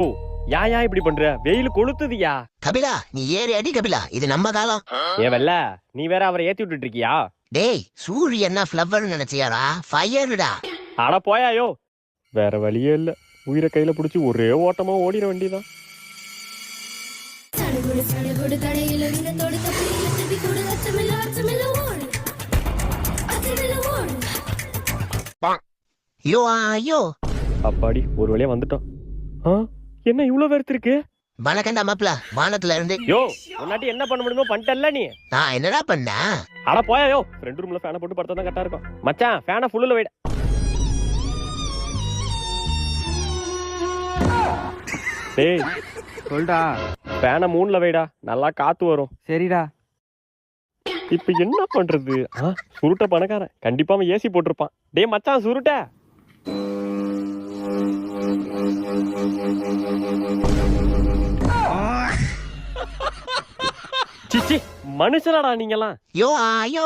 ஓ யா இப்படி பண்ற? வெயில் கொளுத்துதியா? கபிலா நீ ஏறி அடி கபிலா, இது நம்ம காலம். ஏவல்ல நீ வேற அவரை ஏத்தி விட்டுட்டு இருக்கியா? டேய் சூரியன்னா ஃப்ளவர் நினைச்சியாடா? ஃபயர்டா. அட போயாயோ. வேற வழியே இல்ல, உயிரை கையில புடிச்சு ஒரே ஓட்டமா ஓடிட வேண்டியதான். ஐயோ ஐயோ. அப்பாடி ஒரு வழியா வந்துட்டோம். என்ன இவ்வளவு வேர்த்து இருக்கு? வணக்கண்டா மாப்ள, வானத்துல இருந்து. யோ முன்னாடி என்ன பண்ண முடியுமோ பண்ணிட்டல்ல நீ. நான் என்னடா பண்ண? அட போயாயோ. ஃப்ரெண்ட் ரூம்ல ஃபேனை போட்டு படுத்தா தான் கரெக்டா இருக்கும். மச்சான் ஃபேனை ஃபுல்லுல வைடா. டேய் சொல்டா. ஃபேனை மூணுல வைடா, நல்லா காத்து வரும். சரிடா. இப்ப என்ன பண்றது? சுருட்ட பணக்காரன் கண்டிப்பா அவன் ஏசி போட்டிருப்பான். டேய் மச்சான் சுருட்ட. சிச்சி மனுஷனாடா நீங்கலாம். யோ ஐயோ.